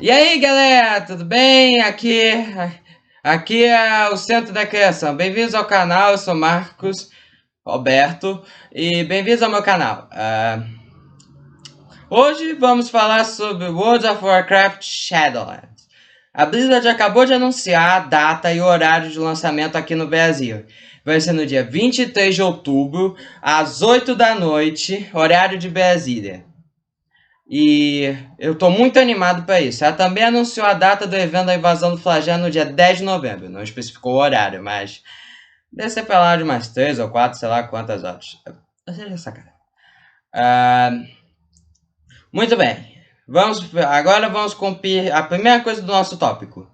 E aí, galera, tudo bem? Aqui é o Centro da Criação. Bem-vindos ao canal, eu sou Marcos Roberto e bem-vindos ao meu canal. Hoje vamos falar sobre World of Warcraft Shadowlands. A Blizzard acabou de anunciar a data e o horário de lançamento aqui no Brasil. Vai ser no dia 23 de outubro, às 8 da noite, horário de Brasília. E eu tô muito animado para isso. Ela também anunciou a data do evento da invasão do Flagelo no dia 10 de novembro. Não especificou o horário, mas deve ser pra lá de umas 3 ou 4, sei lá quantas horas. Seja sacanagem. Muito bem. Agora vamos cumprir a primeira coisa do nosso tópico.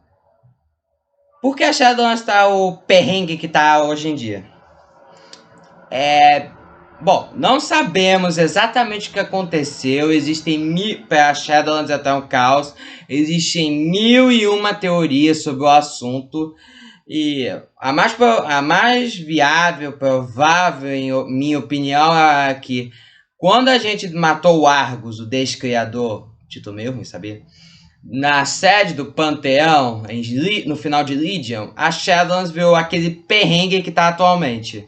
Por que a Shadowlands está o perrengue que está hoje em dia? Bom, não sabemos exatamente o que aconteceu. Para a Shadowlands até um caos. Existem 1001 teorias sobre o assunto. E a mais viável, provável, em minha opinião, é que quando a gente matou o Argus, o descriador, título meio ruim, sabia? Na sede do Panteão, no final de Legion, a Shadowlands viu aquele perrengue que está atualmente.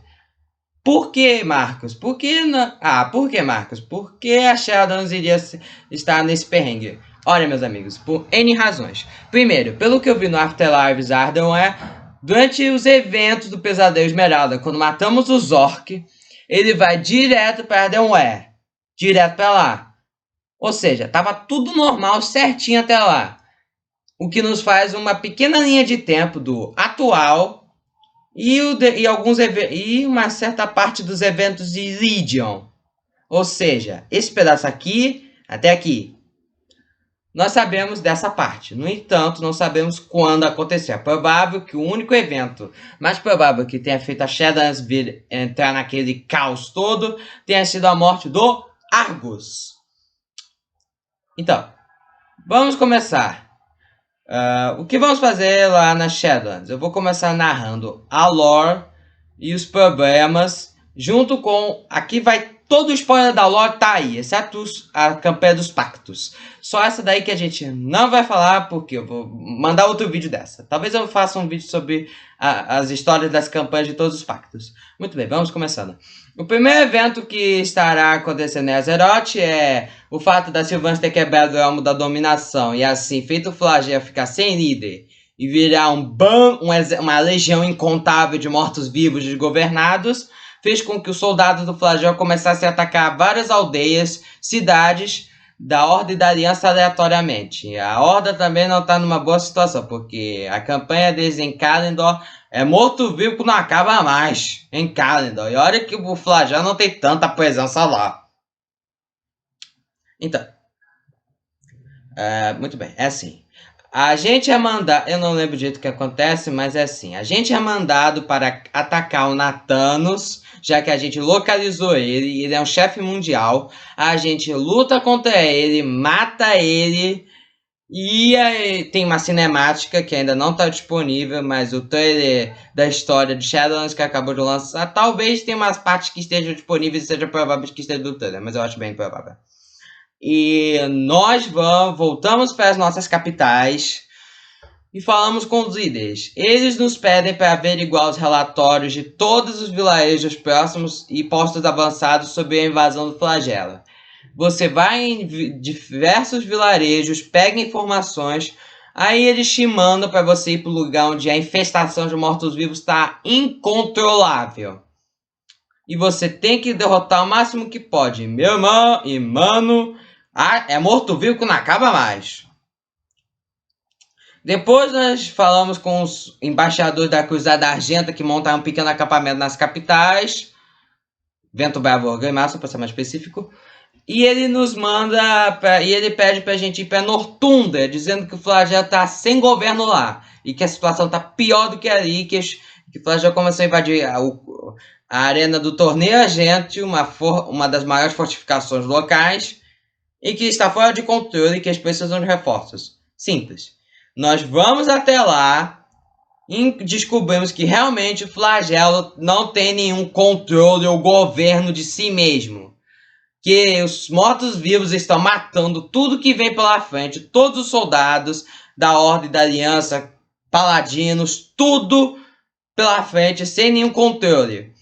Por que, Marcos? Por que não? Por que, Marcos? Por que a Shadowlands iria estar nesse perrengue? Olha, meus amigos, por N razões. Primeiro, pelo que eu vi no Afterlives Ardenweir, durante os eventos do Pesadelo Esmeralda, quando matamos o Zork, ele vai direto para Ardenweir. Direto para lá. Ou seja, tava tudo normal, certinho até lá. O que nos faz uma pequena linha de tempo do atual e uma certa parte dos eventos de Legion. Ou seja, esse pedaço aqui até aqui. Nós sabemos dessa parte. No entanto, não sabemos quando aconteceu. É provável que o único evento mais provável que tenha feito a Shadowlands entrar naquele caos todo tenha sido a morte do Argus. Então, vamos começar. O que vamos fazer lá na Shadowlands? Eu vou começar narrando a lore e os problemas, junto com... Aqui vai todo o spoiler da lore, tá aí, exceto a campanha dos pactos. Só essa daí que a gente não vai falar, porque eu vou mandar outro vídeo dessa. Talvez eu faça um vídeo sobre as histórias das campanhas de todos os pactos. Muito bem, vamos começando. O primeiro evento que estará acontecendo em Azeroth é o fato da Sylvanas ter quebrado o elmo da dominação e assim feito o Flagelo ficar sem líder e virar uma legião incontável de mortos-vivos desgovernados, fez com que os soldados do Flagelo começassem a atacar várias aldeias, cidades da Horda e da Aliança aleatoriamente. A Horda também não está numa boa situação, porque a campanha deles em Kalendor é morto-vivo que não acaba mais em Kalendor. E olha que o Flagelo não tem tanta presença lá. Então, muito bem, é assim. A gente é mandado, eu não lembro do jeito que acontece, mas é assim. A gente é mandado para atacar o Nathanos, já que a gente localizou ele, ele é um chefe mundial. A gente luta contra ele, mata ele, e aí tem uma cinemática que ainda não está disponível, mas o trailer da história de Shadowlands que acabou de lançar, talvez tenha umas partes que estejam disponíveis e seja provável que esteja do trailer, mas eu acho bem provável. E nós voltamos para as nossas capitais e falamos com os líderes. Eles nos pedem para averiguar os relatórios de todos os vilarejos próximos e postos avançados sobre a invasão do Flagelo. Você vai em diversos vilarejos, pega informações, aí eles te mandam para você ir para o lugar onde a infestação de mortos-vivos está incontrolável. E você tem que derrotar o máximo que pode. Meu irmão e mano... é morto-vivo que não acaba mais. Depois nós falamos com os embaixadores da Cruzada Argenta que montaram um pequeno acampamento nas capitais. Vento Bravo Orgrimmar, para ser mais específico. E ele nos manda... e ele pede pra gente ir pra Northunder, dizendo que o Flagelo tá sem governo lá. E que a situação tá pior do que ali, que o Flagelo começou a invadir a arena do Torneio Argente, uma das maiores fortificações locais, e que está fora de controle e que eles precisam de reforços. Simples. Nós vamos até lá e descobrimos que realmente o Flagelo não tem nenhum controle ou governo de si mesmo. que os mortos-vivos estão matando tudo que vem pela frente, todos os soldados da Ordem da Aliança, paladinos, tudo pela frente, sem nenhum controle.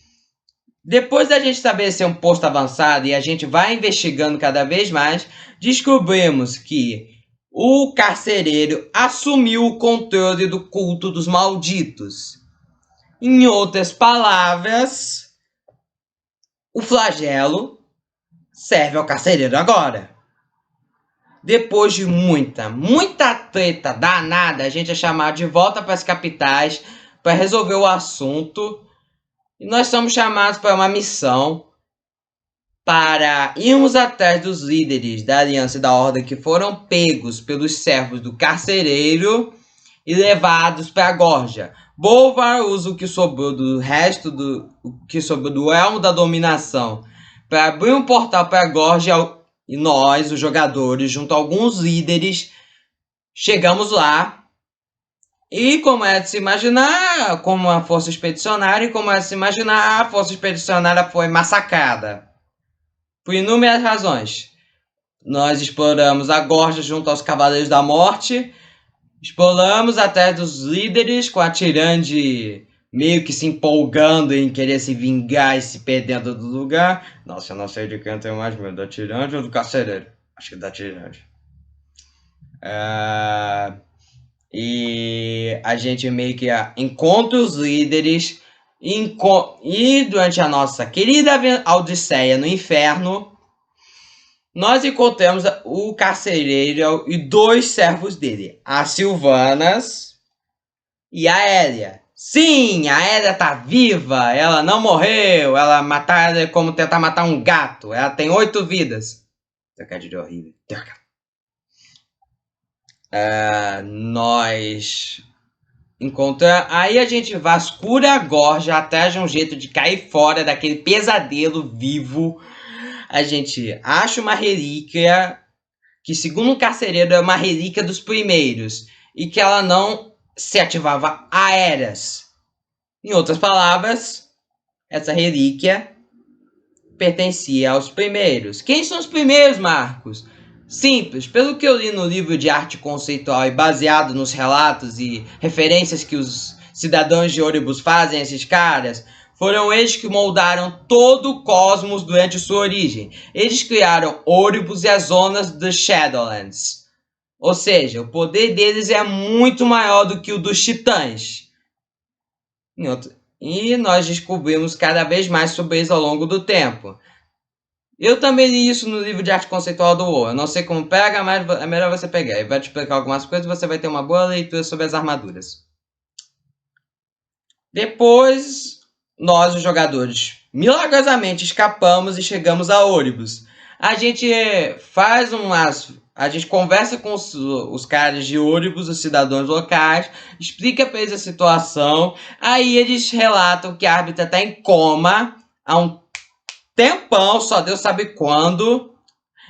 Depois da gente estabelecer um posto avançado e a gente vai investigando cada vez mais, descobrimos que o carcereiro assumiu o controle do culto dos malditos. Em outras palavras, o flagelo serve ao carcereiro agora. Depois de muita treta danada, a gente é chamado de volta para as capitais para resolver o assunto. E nós somos chamados para uma missão para irmos atrás dos líderes da Aliança e da Ordem que foram pegos pelos servos do carcereiro e levados para a Gorja. Bolvar usa o que sobrou do resto do Elmo da Dominação para abrir um portal para a Gorja, e nós, os jogadores, junto a alguns líderes, chegamos lá. E como é de se imaginar, como a força expedicionária, a força expedicionária foi massacrada. Por inúmeras razões. Nós exploramos a Gorja junto aos Cavaleiros da Morte. Exploramos atrás dos líderes, com a Tirande meio que se empolgando em querer se vingar e se perdendo do lugar. Nossa, eu não sei de quem eu tenho mais medo, da Tirande ou do Carcereiro? Acho que da Tirande. E a gente meio que encontra os líderes e durante a nossa querida odisseia no inferno, nós encontramos o carcereiro e 2 servos dele, a Sylvanas e a Elia. Sim, a Elia tá viva, ela não morreu, ela é como tentar matar um gato, ela tem 8 vidas. Trocadilho horrível. Nós encontramos. Aí a gente vasculha a Gorja atrás de um jeito de cair fora daquele pesadelo vivo. A gente acha uma relíquia que, segundo o carcereiro, é uma relíquia dos primeiros e que ela não se ativava a eras. Em outras palavras, essa relíquia pertencia aos primeiros. Quem são os primeiros, Marcos? Simples, pelo que eu li no livro de arte conceitual e baseado nos relatos e referências que os cidadãos de Oribus fazem a esses caras, foram eles que moldaram todo o cosmos durante sua origem. Eles criaram Oribus e as zonas dos Shadowlands. Ou seja, o poder deles é muito maior do que o dos Titãs. E nós descobrimos cada vez mais sobre eles ao longo do tempo. Eu também li isso no livro de arte conceitual do WoW. Eu não sei como pega, mas é melhor você pegar. Ele vai te explicar algumas coisas e você vai ter uma boa leitura sobre as armaduras. Depois, nós, os jogadores, milagrosamente escapamos e chegamos a Oribus. A gente conversa com os caras de Oribus, os cidadãos locais, explica pra eles a situação. Aí eles relatam que a árbitra tá em coma há um tempão, só Deus sabe quando,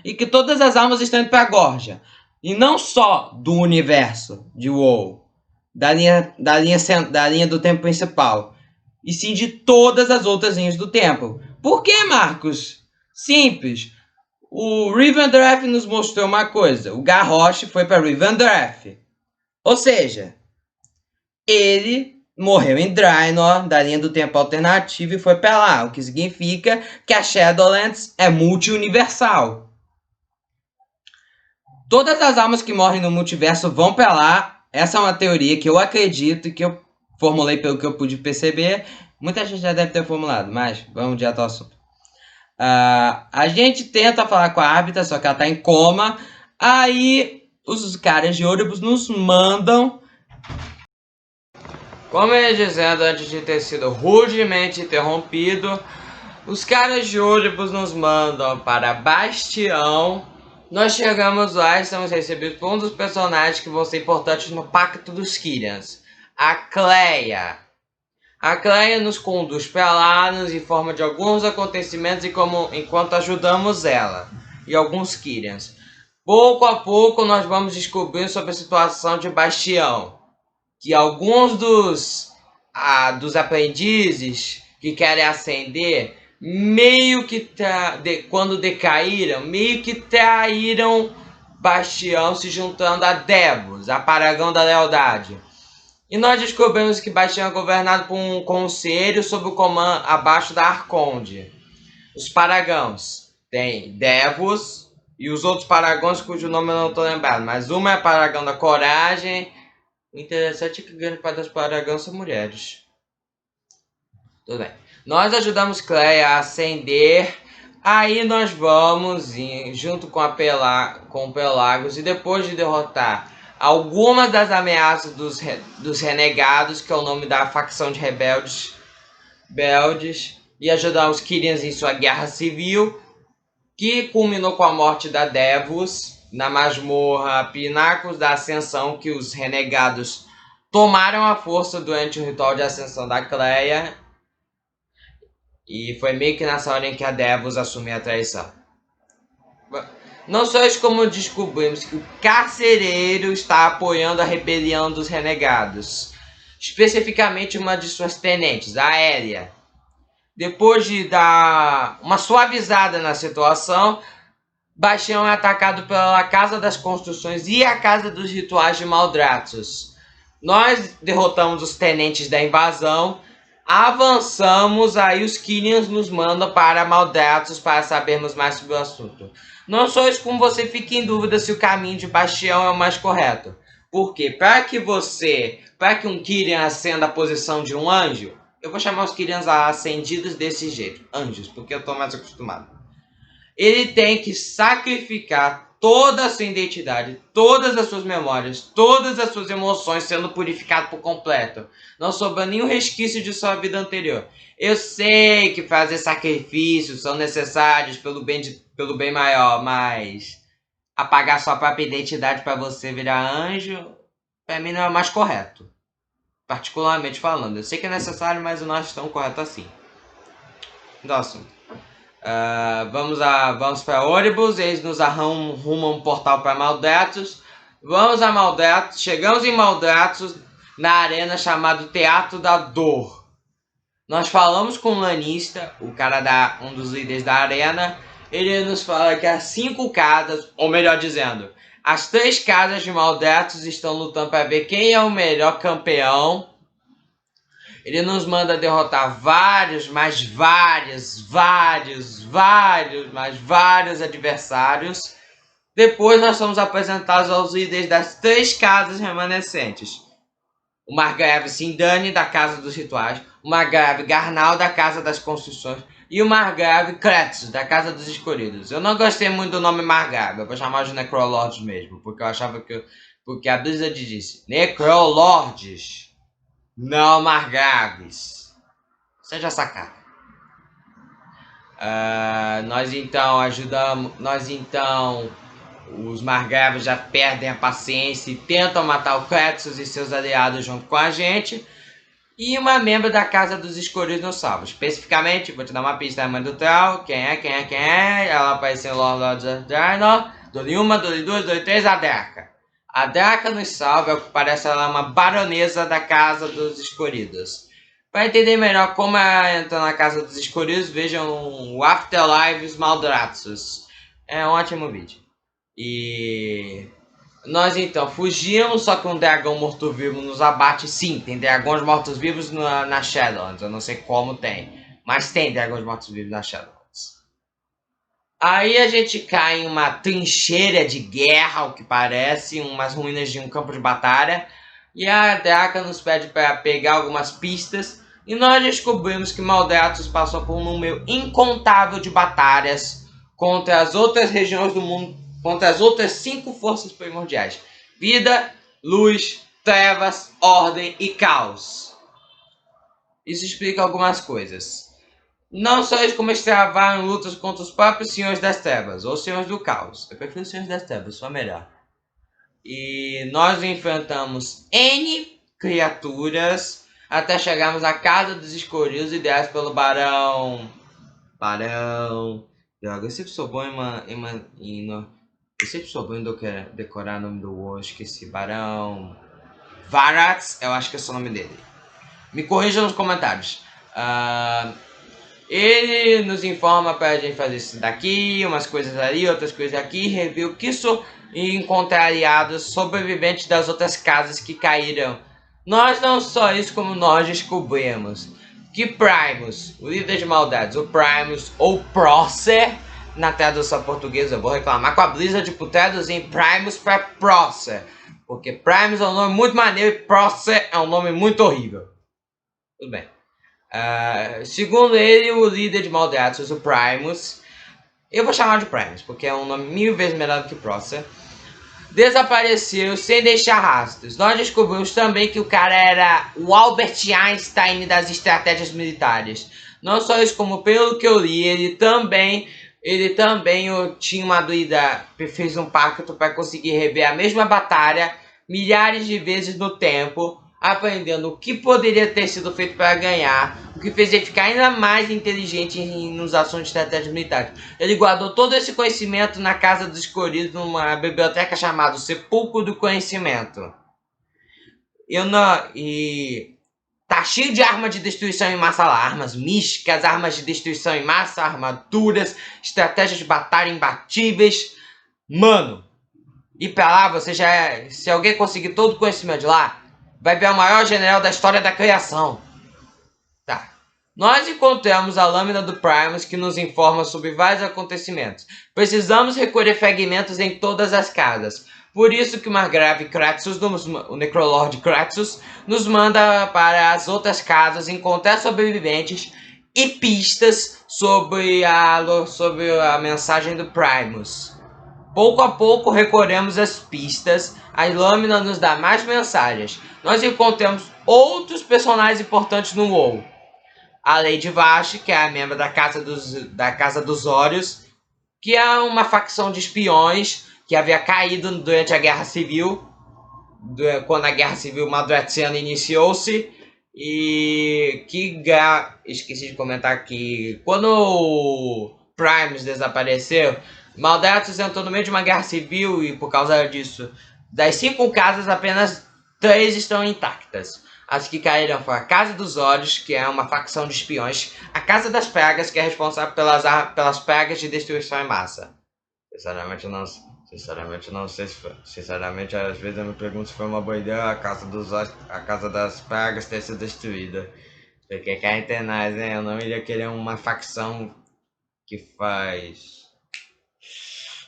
e que todas as almas estão indo pra Gorja. E não só do universo de WoW, da linha do tempo principal, e sim de todas as outras linhas do tempo. Por que, Marcos? Simples. O Rivendell nos mostrou uma coisa. O Garrosh foi para Rivendell. Ou seja, ele morreu em Draenor, da linha do tempo alternativo, e foi pra lá. O que significa que a Shadowlands é multi-universal. Todas as almas que morrem no multiverso vão pra lá. Essa é uma teoria que eu acredito e que eu formulei pelo que eu pude perceber. Muita gente já deve ter formulado, mas vamos direto ao assunto. A gente tenta falar com a árbitra, só que ela tá em coma. Aí os caras de Oribus nos mandam... Como eu ia dizendo antes de ter sido rudemente interrompido, os caras de Oribus nos mandam para Bastião. Nós chegamos lá e estamos recebidos por um dos personagens que vão ser importantes no Pacto dos Kyrians, a Cleia. A Cleia nos conduz para lá, nos informa de alguns acontecimentos enquanto ajudamos ela e alguns Kyrians. Pouco a pouco nós vamos descobrir sobre a situação de Bastião, que alguns dos aprendizes que querem ascender meio que quando decaíram, meio que traíram Bastião, se juntando a Devos, a Paragão da Lealdade. E nós descobrimos que Bastião é governado por um conselho sob o comando abaixo da Arconde. Os Paragãos tem Devos e os outros Paragões cujo nome eu não estou lembrado, mas uma é Paragão da Coragem. O interessante é que grande parte das Paragãos são mulheres. Tudo bem. Nós ajudamos Cleia a ascender. Aí nós vamos junto com o Pelagos, e depois de derrotar algumas das ameaças dos renegados, que é o nome da facção de rebeldes, e ajudar os Kyrians em sua guerra civil, que culminou com a morte da Devos na masmorra Pináculos da Ascensão, que os renegados tomaram a força durante o ritual de ascensão da Cleia. E foi meio que nessa hora em que a Devos assumiu a traição. Não só isso, como descobrimos que o carcereiro está apoiando a rebelião dos renegados. Especificamente uma de suas tenentes, a Aérea. Depois de dar uma suavizada na situação, Bastião é atacado pela Casa das Construções e a Casa dos Rituais de Maldraxxus. Nós derrotamos os tenentes da invasão. Avançamos, aí os Kyrians nos mandam para Maldraxxus para sabermos mais sobre o assunto. Não só isso, como você fica em dúvida se o caminho de Bastião é o mais correto. Porque para que um Kyrian ascenda a posição de um anjo, eu vou chamar os Kyrians ascendidos desse jeito, anjos, porque eu estou mais acostumado. Ele tem que sacrificar toda a sua identidade, todas as suas memórias, todas as suas emoções sendo purificado por completo. Não sobra nenhum resquício de sua vida anterior. Eu sei que fazer sacrifícios são necessários pelo bem maior, mas apagar sua própria identidade para você virar anjo, para mim não é o mais correto. Particularmente falando. Eu sei que é necessário, mas não acho tão correto assim. Então, assunto. Vamos para Oribus, eles nos arrumam um portal para Maldraxxus. Vamos a Maldraxxus, chegamos em Maldraxxus, na arena chamada Teatro da Dor. Nós falamos com o Lanista, um dos líderes da arena. Ele nos fala que as 5 casas, ou melhor dizendo, as 3 casas de Maldraxxus estão lutando para ver quem é o melhor campeão. Ele nos manda derrotar vários adversários. Depois nós somos apresentados aos líderes das 3 casas remanescentes. O Margrave Sindani, da Casa dos Rituais. O Margrave Garnal, da Casa das Construções. E o Margrave Kretz, da Casa dos Escolhidos. Eu não gostei muito do nome Margrave. Eu vou chamar de Necrolords mesmo. Porque eu achava que... Porque a Blizzard disse Necrolords. Não, Margraves. Seja sacado. Os Margraves já perdem a paciência e tentam matar o Kretsos e seus aliados junto com a gente. E uma membro da Casa dos Escolhidos nos salva. Especificamente, vou te dar uma pista da mãe do Trau. Quem é? Ela apareceu no Lord of Draenor. Dole 1, Dole 2, Dole 3, a Draca. A Draca nos salva, é o que parece ela uma baronesa da Casa dos Escolhidos. Para entender melhor como ela entra na Casa dos Escolhidos, vejam o Afterlives Maldraxxus. É um ótimo vídeo. E nós então fugimos, só que um dragão morto-vivo nos abate. Sim, tem dragões mortos-vivos na Shadowlands. Eu não sei como tem, mas tem dragões mortos-vivos na Shadowlands. Aí a gente cai em uma trincheira de guerra, ao que parece, umas ruínas de um campo de batalha. E a Draca nos pede para pegar algumas pistas. E nós descobrimos que Maldraxxus passou por um número incontável de batalhas contra as outras regiões do mundo, contra as outras 5 forças primordiais: vida, luz, trevas, ordem e caos. Isso explica algumas coisas. Não só isso, como eles travaram lutas contra os próprios Senhores das Trevas, ou Senhores do Caos. Eu prefiro os Senhores das Trevas, só melhor. E nós enfrentamos N criaturas até chegarmos à Casa dos Escolhidos, ideais pelo Barão... Droga, eu sempre sou bom eu sempre sou bom em decorar o nome do WoW, esqueci. Barão... Varax, eu acho que é o nome dele. Me corrija nos comentários. Ele nos informa para a gente fazer isso daqui, umas coisas ali, outras coisas aqui, review que e encontrar aliados sobreviventes das outras casas que caíram. Nós não só isso, como nós descobrimos que Primus, o líder de maldades, o Primus ou Prócer, na tradução portuguesa eu vou reclamar com a Blizzard por traduzir Primus para Prócer, porque Primus é um nome muito maneiro e Prócer é um nome muito horrível. Tudo bem. Segundo ele, o líder de Maldraxxus, o Primus, eu vou chamar de Primus, porque é um nome 1000 vezes melhor do que Prócer, desapareceu sem deixar rastros. Nós descobrimos também que o cara era o Albert Einstein das estratégias militares. Não só isso, como pelo que eu li, ele também tinha uma doida, fez um pacto para conseguir rever a mesma batalha milhares de vezes no tempo, aprendendo o que poderia ter sido feito para ganhar, o que fez ele ficar ainda mais inteligente nos ações de estratégia militar. Ele guardou todo esse conhecimento na Casa dos Escolhidos, numa biblioteca chamada Sepulcro do Conhecimento. E tá cheio de armas de destruição em massa lá, armas místicas, armas de destruição em massa, armaduras, estratégias de batalha imbatíveis. Mano, e pra lá, você já se alguém conseguir todo o conhecimento de lá, vai ver o maior general da história da criação. Tá. Nós encontramos a lâmina do Primus que nos informa sobre vários acontecimentos. Precisamos recolher fragmentos em todas as casas. Por isso que o Margrave Kraxus, o Necrolord Kraxus, nos manda para as outras casas encontrar sobreviventes e pistas sobre a mensagem do Primus. Pouco a pouco recolhemos as pistas, a lâmina nos dá mais mensagens. Nós encontramos outros personagens importantes no WoW. A Lady Vashj, que é a membro da Casa dos Órios, que é uma facção de espiões que havia caído durante a Guerra Civil, quando a Guerra Civil Maldraxxiana iniciou-se, e que esqueci de comentar que quando o Primus desapareceu, Maldraxxus entrou no meio de uma guerra civil e por causa disso, das 5 casas, apenas 3 estão intactas. As que caíram foram a Casa dos Órios, que é uma facção de espiões, a Casa das Pragas, que é responsável pelas pragas de destruição em massa. Sinceramente não sei se foi. Sinceramente, às vezes eu me pergunto se foi uma boa ideia a Casa das Pragas ter sido destruída. Porque cá entre nós, hein? Eu não iria querer uma facção que faz...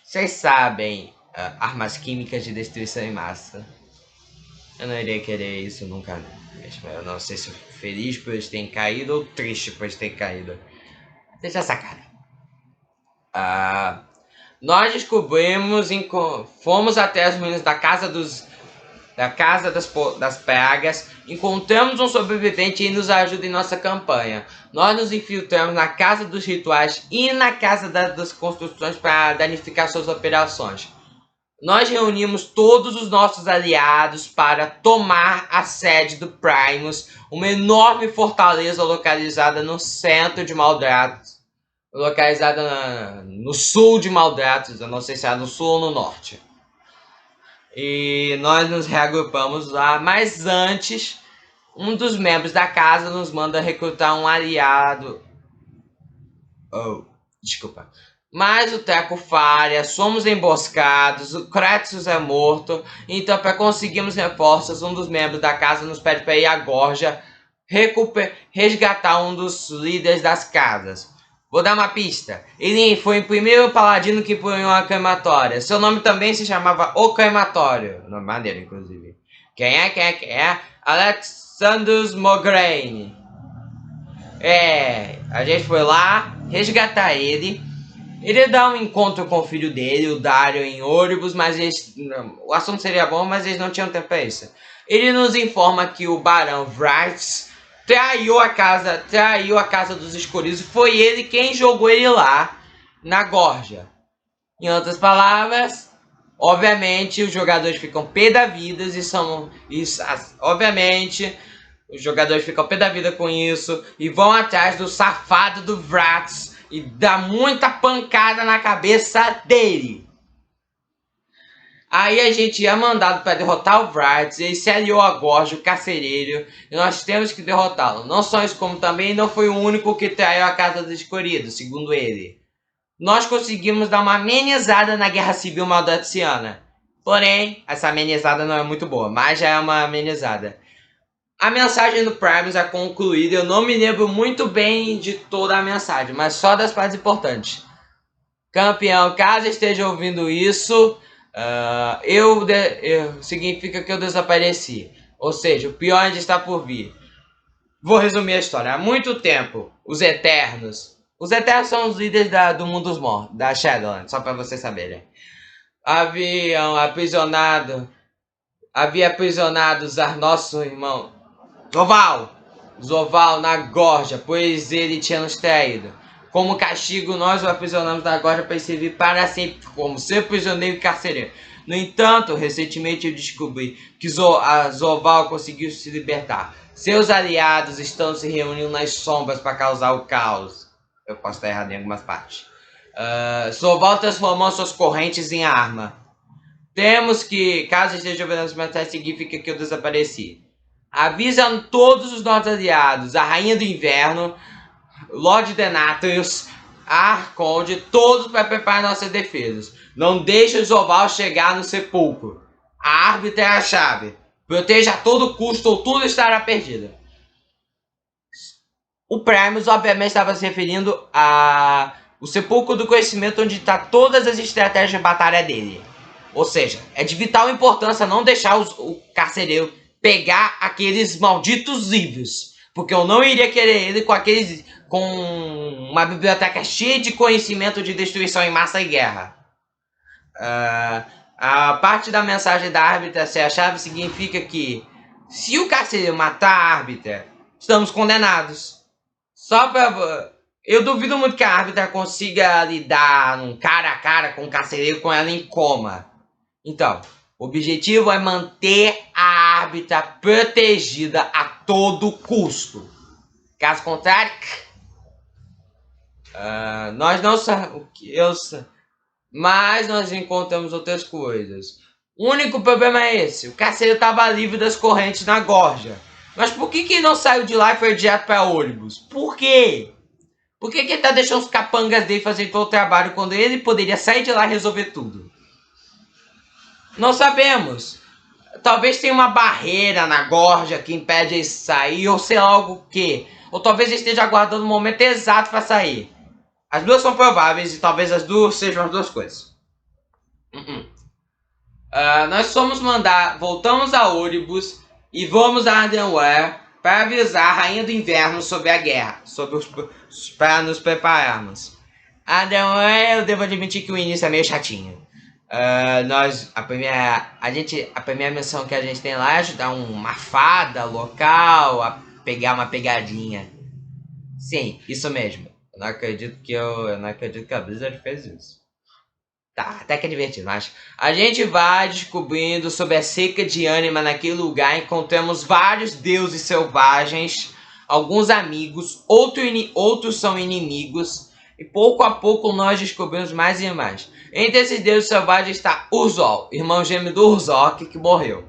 Vocês sabem, armas químicas de destruição em massa. Eu não iria querer isso nunca mesmo. Eu não sei se feliz por eles terem caído ou triste por eles terem caído. Deixa essa cara. Nós descobrimos, fomos até as ruínas da Casa das Pragas, encontramos um sobrevivente e nos ajuda em nossa campanha. Nós nos infiltramos na Casa dos Rituais e na Casa das Construções para danificar suas operações. Nós reunimos todos os nossos aliados para tomar a sede do Primus, uma enorme fortaleza localizada no centro de Maldraxxus, localizada no sul de Maldraxxus, eu não sei se é no sul ou no norte. E nós nos reagrupamos lá, mas antes, um dos membros da casa nos manda recrutar um aliado. Desculpa. Mas o Teco falha, somos emboscados, o Kraxus é morto, então para conseguirmos reforços, um dos membros da casa nos pede para ir à Gorja resgatar um dos líderes das casas. Vou dar uma pista. Ele foi o primeiro paladino que punhou a crematória. Seu nome também se chamava O Crematório. Nome maneiro, inclusive. Quem é? Alexandros Mograine. A gente foi lá resgatar ele. Ele dá um encontro com o filho dele, o Dario, em Oribus, mas o assunto seria bom, mas eles não tinham tempo para isso. Ele nos informa que o Barão Vrats traiu a casa dos escolhidos. Foi ele quem jogou ele lá na Gorja. Em outras palavras, obviamente os jogadores ficam pé da vida obviamente os jogadores ficam pé da vida com isso e vão atrás do safado do Vrats e dá muita pancada na cabeça dele. Aí a gente é mandado para derrotar o Vrats, ele se aliou a Gorge, o carcereiro, e nós temos que derrotá-lo. Não só isso, como também não foi o único que traiu a Casa dos Escolhidos, segundo ele. Nós conseguimos dar uma amenizada na Guerra Civil Maldaciana. Porém, essa amenizada não é muito boa, mas já é uma amenizada. A mensagem do Primus é concluída, eu não me lembro muito bem de toda a mensagem, mas só das partes importantes. Campeão, caso esteja ouvindo isso, significa que eu desapareci. Ou seja, o pior ainda está por vir. Vou resumir a história. Há muito tempo, os Eternos são os líderes do mundo dos mortos, da Shadowlands, só para vocês saberem. Havia aprisionado nosso irmão Zoval na Gorja, pois ele tinha nos traído. Como castigo, nós o aprisionamos na Gorja para servir para sempre como seu prisioneiro e carcereiro. No entanto, recentemente eu descobri que Zoval conseguiu se libertar. Seus aliados estão se reunindo nas sombras para causar o caos. Eu posso estar errado em algumas partes. Zoval transformou suas correntes em arma. Temos que, caso esteja ouvindo as mensagens, significa que eu desapareci. Avisa todos os nossos aliados, a Rainha do Inverno, Lord Denatrius, Arconde, todos para preparar nossas defesas. Não deixe o Zoval chegar no sepulcro. A árbitra é a chave. Proteja a todo custo ou tudo estará perdido. O Primus, obviamente, estava se referindo ao sepulcro do conhecimento, onde está todas as estratégias de batalha dele. Ou seja, é de vital importância não deixar o carcereiro pegar aqueles malditos livros. Porque eu não iria querer ele com uma biblioteca cheia de conhecimento de destruição em massa e guerra. A parte da mensagem da árbitra ser a chave significa que se o carcereiro matar a árbitra, estamos condenados. Eu duvido muito que a árbitra consiga lidar num cara a cara com o carcereiro com ela em coma. Então, o objetivo é manter a árbitra protegida a todo custo. Caso contrário, nós não sabemos. Mas nós encontramos outras coisas. O único problema é esse. O carcereiro estava livre das correntes na Gorja. Mas por que ele não saiu de lá e foi direto para Olympus? Por quê? Por que ele tá deixando os capangas dele fazer todo o trabalho quando ele poderia sair de lá e resolver tudo? Não sabemos. Talvez tenha uma barreira na Gorja que impede ele de sair, ou sei lá, algo que. Ou talvez ele esteja aguardando o momento exato para sair. As duas são prováveis e talvez as duas sejam as duas coisas. Nós voltamos a Olympus e vamos a Ardenweir para avisar a Rainha do Inverno sobre a guerra, para nos prepararmos. Ardenweir, eu devo admitir que o início é meio chatinho. A primeira missão que a gente tem lá é ajudar uma fada local a pegar uma pegadinha. Sim, isso mesmo. Eu não acredito que a Blizzard fez isso. Tá, até que é divertido, mas a gente vai descobrindo sobre a seca de Anima naquele lugar. Encontramos vários deuses selvagens, alguns amigos, outros são inimigos. E pouco a pouco nós descobrimos mais e mais. Entre esses deuses selvagens está Urzol, irmão gêmeo do Urzoc, que morreu.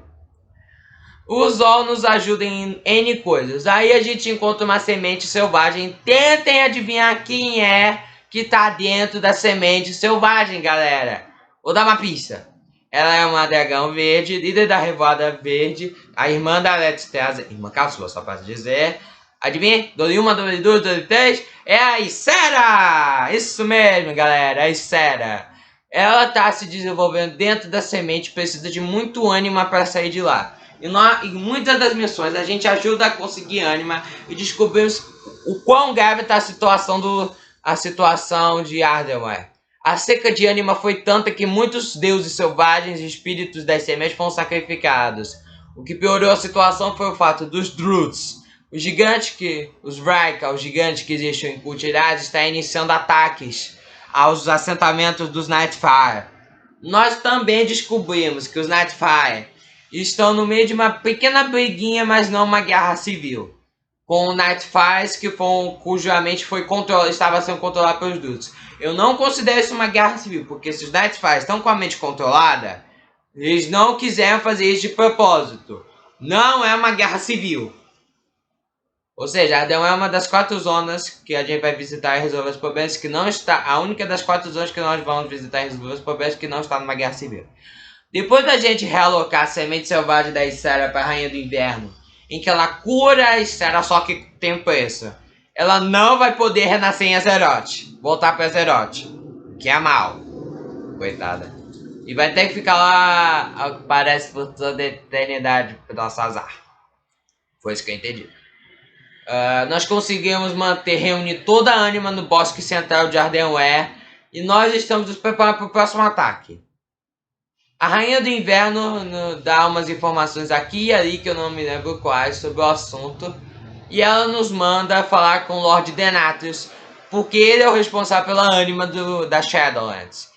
O Urzol nos ajuda em N coisas. Aí a gente encontra uma semente selvagem. Tentem adivinhar quem é que tá dentro da semente selvagem, galera. Vou dar uma pista. Ela é uma dragão verde, líder da Revoada Verde, a irmã da Let's irmã caçula, só pra dizer. Adivinha? Dole 1, Dole 2, Dole 3. É a Ysera! Isso mesmo, galera, a Ysera. Ela tá se desenvolvendo dentro da semente, precisa de muito ânima para sair de lá. Em muitas das missões a gente ajuda a conseguir ânima e descobrimos o quão grave está a situação de Ardenweir. A seca de ânima foi tanta que muitos deuses selvagens e espíritos das sementes foram sacrificados. O que piorou a situação foi o fato dos Druids, os gigantes que existem em Kultiraz, estão iniciando ataques aos assentamentos dos Nightfire. Nós também descobrimos que os Nightfire estão no meio de uma pequena briguinha, mas não uma guerra civil, com o Nightfires cuja mente estava sendo controlada pelos Druids. Eu não considero isso uma guerra civil, porque se os Nightfires estão com a mente controlada, Eles não quiseram fazer isso de propósito. Não é uma guerra civil. Ou seja, Arden é uma das 4 zonas que a gente vai visitar e resolver os problemas que não está... A única das 4 zonas que nós vamos visitar e resolver os problemas que não está numa guerra civil. Depois da gente realocar a semente selvagem da Ysera para a Rainha do Inverno, em que ela cura a Ysera, só que tem um preço. Ela não vai poder renascer em Azeroth. Voltar para Azeroth. Que é mal. Coitada. E vai ter que ficar lá, ao que parece, por toda a eternidade, pro nosso azar. Foi isso que eu entendi. Nós conseguimos reunir toda a ânima no bosque central de Ardenweir. E nós estamos nos preparando para o próximo ataque. A Rainha do Inverno dá umas informações aqui e ali, que eu não me lembro quais, sobre o assunto. E ela nos manda falar com o Lord Denatus, porque ele é o responsável pela ânima da Shadowlands.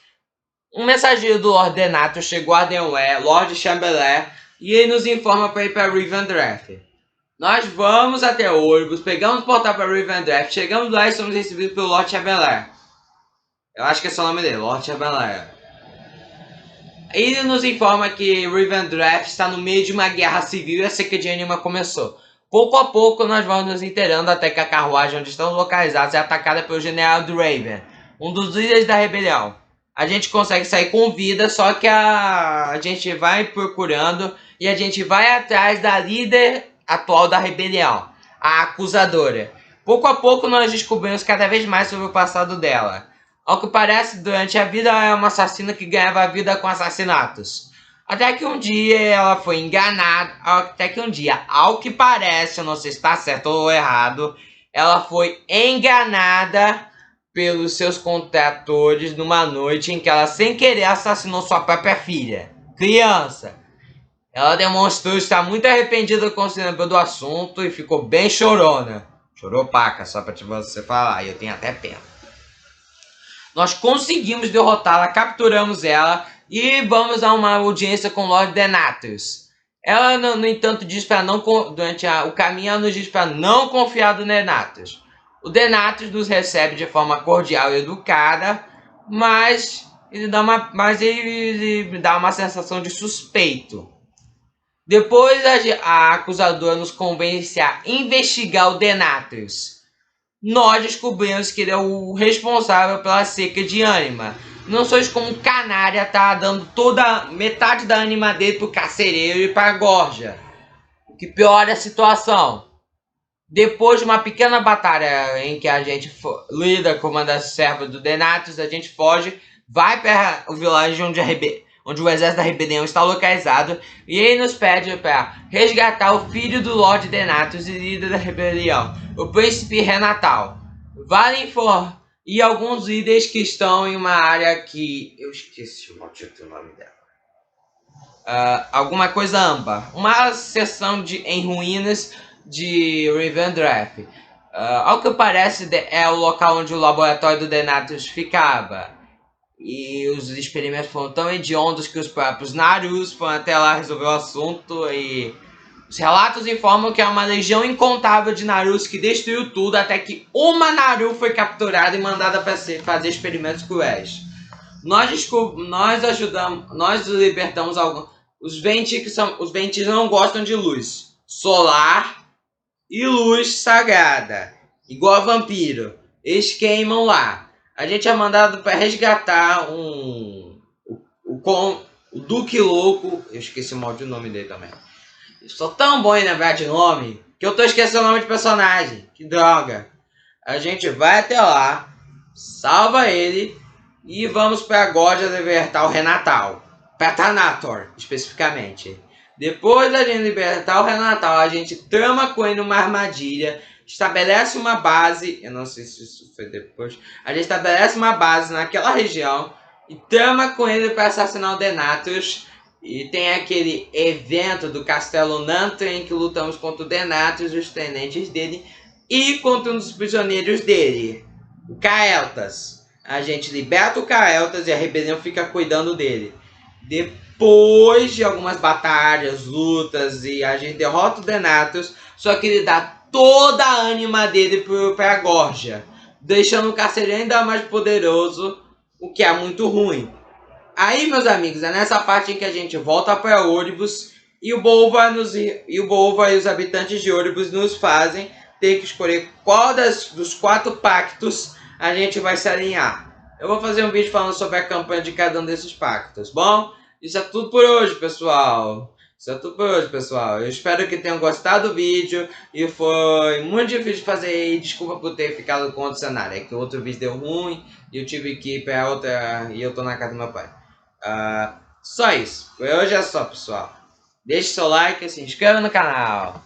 Um mensageiro do Lord Denatus chegou a Ardenweir, Lord Chambelé, e ele nos informa para ir para Rivendreth. Nós vamos até Oribos, pegamos o portal para Rivendreth, chegamos lá e somos recebidos pelo Lord Chambelé. Eu acho que esse é o nome dele, Lord Chambelé. Ele nos informa que Rivendreth está no meio de uma guerra civil e a seca de ânima começou. Pouco a pouco nós vamos nos inteirando até que a carruagem onde estamos localizados é atacada pelo General Draven, um dos líderes da rebelião. A gente consegue sair com vida, só que a gente vai procurando e a gente vai atrás da líder atual da rebelião, a Acusadora. Pouco a pouco nós descobrimos cada vez mais sobre o passado dela. Ao que parece, durante a vida ela é uma assassina que ganhava a vida com assassinatos. Até que um dia ela foi enganada. Até que um dia, ao que parece, eu não sei se está certo ou errado, ela foi enganada pelos seus contratores numa noite em que ela, sem querer, assassinou sua própria filha, criança. Ela demonstrou estar muito arrependida com o do assunto e ficou bem chorona. Chorou paca, só pra você falar, e eu tenho até pena. Nós conseguimos derrotá-la, capturamos ela e vamos a uma audiência com o Lord Denatus. Ela, no entanto, diz para não durante o caminho, ela nos diz para não confiar no Denatus. O Denatus nos recebe de forma cordial e educada, mas ele dá uma sensação de suspeito. Depois a acusadora nos convence a investigar o Denatus. Nós descobrimos que ele é o responsável pela seca de ânima. Não sois como um canária tá dando metade da ânima dele pro carcereiro e pra Gorja. O que piora a situação. Depois de uma pequena batalha em que a gente lida com uma das servas do Denatus, a gente foge, vai para o vilarejo onde o exército da rebelião está localizado, e ele nos pede para resgatar o filho do Lord Denatus e líder da rebelião, o príncipe Renatal. E alguns líderes que estão em uma área que... eu esqueci o nome dela. Alguma coisa âmbar. Uma seção em ruínas de Rivendreth. Ao que parece é o local onde o laboratório do Denatus ficava. E os experimentos foram tão hediondos que os próprios Narus foram até lá resolver o assunto. E os relatos informam que é uma legião incontável de Narus que destruiu tudo, até que uma Naru foi capturada e mandada para fazer experimentos cruéis. Nós libertamos alguns. Os Ventis não gostam de luz solar e luz sagrada, igual a vampiro. Eles queimam lá. A gente é mandado para resgatar o Duque Louco. Eu esqueci mal o nome dele também. Eu sou tão bom em lembrar de nome que eu tô esquecendo o nome de personagem. Que droga. A gente vai até lá, salva ele e vamos para Gorja libertar o Renatal. Para Thanator, especificamente. Depois da gente libertar o Renatal, a gente trama com ele numa armadilha, estabelece uma base, eu não sei se isso foi depois, a gente estabelece uma base naquela região e trama com ele para assassinar o Denatus. E tem aquele evento do Castelo Nanto em que lutamos contra o Denatus e os tenentes dele e contra um dos prisioneiros dele, o Kael'thas. A gente liberta o Kael'thas e a rebelião fica cuidando dele. Depois de algumas batalhas, lutas, e a gente derrota o Denatus, só que ele dá toda a ânima dele para a Gorja, deixando o carcereiro ainda mais poderoso, o que é muito ruim. Aí, meus amigos, é nessa parte em que a gente volta para Ouribus e o Bolva e os habitantes de Ouribus nos fazem ter que escolher qual dos 4 pactos a gente vai se alinhar. Eu vou fazer um vídeo falando sobre a campanha de cada um desses pactos, bom? Isso é tudo por hoje, pessoal. Isso é tudo por hoje, pessoal. Eu espero que tenham gostado do vídeo. E foi muito difícil de fazer. E desculpa por ter ficado com outro cenário. É que o outro vídeo deu ruim e eu tive que ir para outra. E eu tô na casa do meu pai. Só isso. Por hoje é só, pessoal. Deixe seu like e se inscreva no canal.